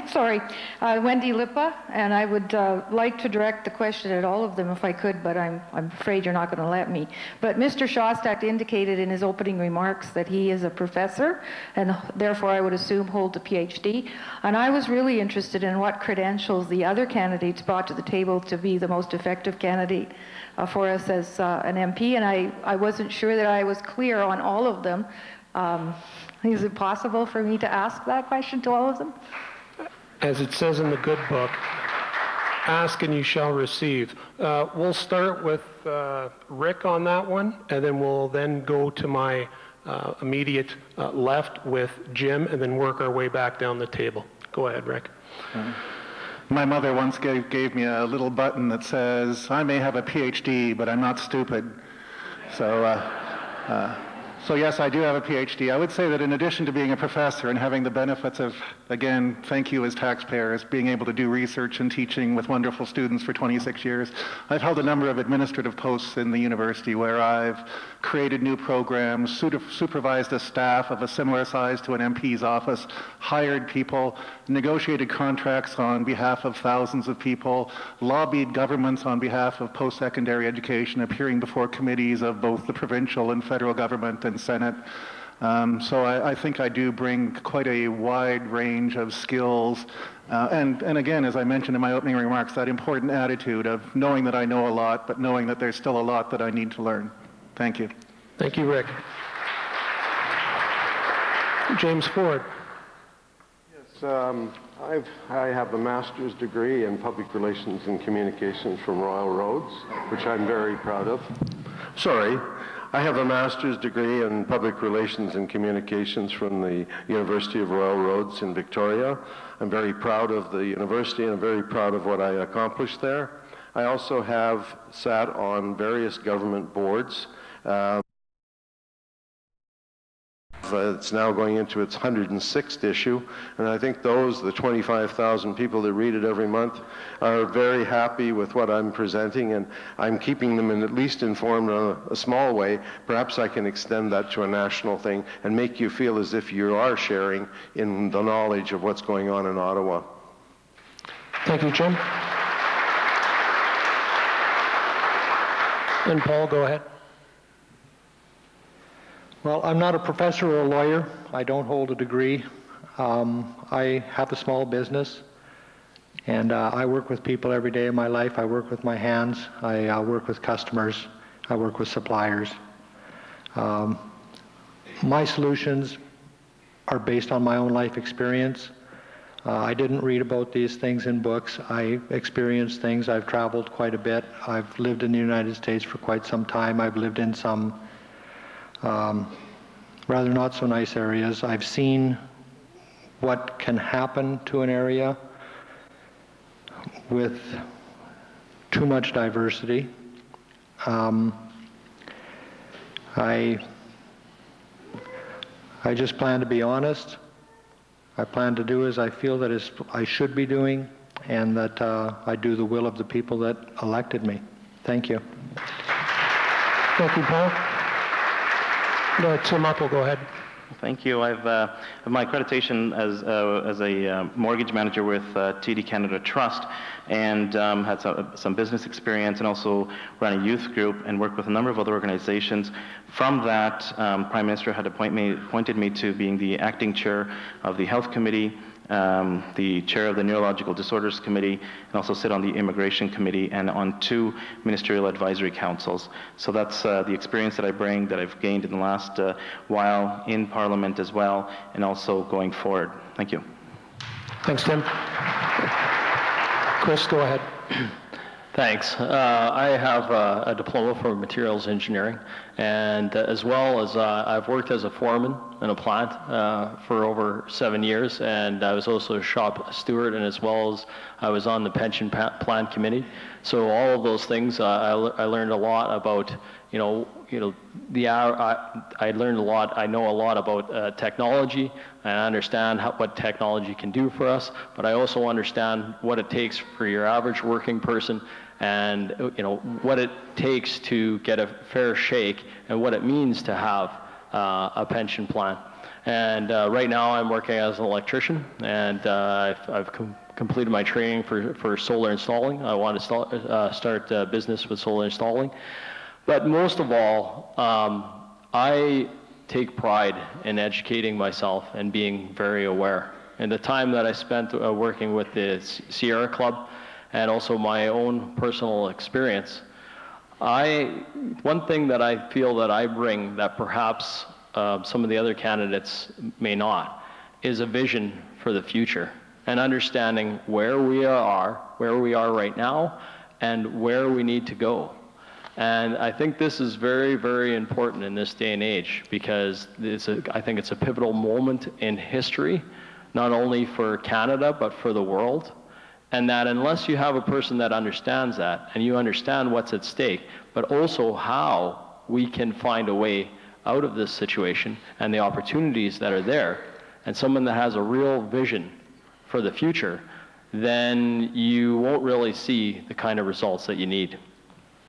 Sorry, Wendy Lippa, and I would like to direct the question at all of them if I could, but I'm afraid you're not going to let me. But Mr. Shostak indicated in his opening remarks that he is a professor, and therefore I would assume holds a PhD. And I was really interested in what credentials the other candidates brought to the table to be the most effective candidate for us as an MP, and I wasn't sure that I was clear on all of them. Is it possible for me to ask that question to all of them? As it says in the good book, ask and you shall receive. We'll start with Rick on that one, and then we'll go to my immediate left with Jim, and then work our way back down the table. Go ahead, Rick. My mother once gave me a little button that says, I may have a PhD, but I'm not stupid. So yes, I do have a PhD. I would say that in addition to being a professor and having the benefits of, again, thank you as taxpayers, being able to do research and teaching with wonderful students for 26 years, I've held a number of administrative posts in the university where I've created new programs, supervised a staff of a similar size to an MP's office, hired people, negotiated contracts on behalf of thousands of people, lobbied governments on behalf of post-secondary education, appearing before committees of both the provincial and federal government and Senate. So I think I do bring quite a wide range of skills. And again, as I mentioned in my opening remarks, that important attitude of knowing that I know a lot, but knowing that there's still a lot that I need to learn. Thank you. Thank you, Rick. James Ford. Yes, I have a master's degree in public relations and communications from Royal Roads, which I'm very proud of. Sorry. I have a master's degree in public relations and communications from the University of Royal Roads in Victoria. I'm very proud of the university and I'm very proud of what I accomplished there. I also have sat on various government boards. It's now going into its 106th issue, and I think the 25,000 people that read it every month are very happy with what I'm presenting, and I'm keeping them at least informed in a small way. Perhaps I can extend that to a national thing and make you feel as if you are sharing in the knowledge of what's going on in Ottawa. Thank you, Jim. And Paul, go ahead. Well, I'm not a professor or a lawyer. I don't hold a degree. I have a small business, and I work with people every day of my life. I work with my hands. I work with customers. I work with suppliers. My solutions are based on my own life experience. I didn't read about these things in books. I experienced things. I've traveled quite a bit. I've lived in the United States for quite some time. I've lived in some rather not so nice areas. I've seen what can happen to an area with too much diversity. I just plan to be honest. I plan to do as I feel that I should be doing, and that I do the will of the people that elected me. Thank you. Thank you, Paul. Tim Uppal, go ahead. Thank you. I've my accreditation as a mortgage manager with TD Canada Trust, and had some business experience, and also ran a youth group and worked with a number of other organizations. From that, Prime Minister had appointed me to being the acting chair of the Health Committee, the chair of the Neurological Disorders Committee, and also sit on the Immigration Committee and on 2 ministerial advisory councils. So that's the experience that I bring, that I've gained in the last while in Parliament as well, and also going forward. Thank you. Thanks, Tim. Chris, go ahead. Thanks. I have a diploma for materials engineering, and as well as I've worked as a foreman in a plant for over 7 years, and I was also a shop steward, and as well as I was on the pension plan committee. So all of those things, I learned a lot about, I learned a lot. I know a lot about technology, and I understand what technology can do for us, but I also understand what it takes for your average working person, and what it takes to get a fair shake, and what it means to have a pension plan. And right now I'm working as an electrician, and I've completed my training for solar installing. I want to start a business with solar installing. But most of all, I take pride in educating myself and being very aware. And the time that I spent working with the Sierra Club and also my own personal experience, one thing that I feel that I bring that perhaps some of the other candidates may not, is a vision for the future and understanding where we are right now and where we need to go. And I think this is very, very important in this day and age, because I think it's a pivotal moment in history, not only for Canada, but for the world. And that unless you have a person that understands that, and you understand what's at stake, but also how we can find a way out of this situation and the opportunities that are there, and someone that has a real vision for the future, then you won't really see the kind of results that you need.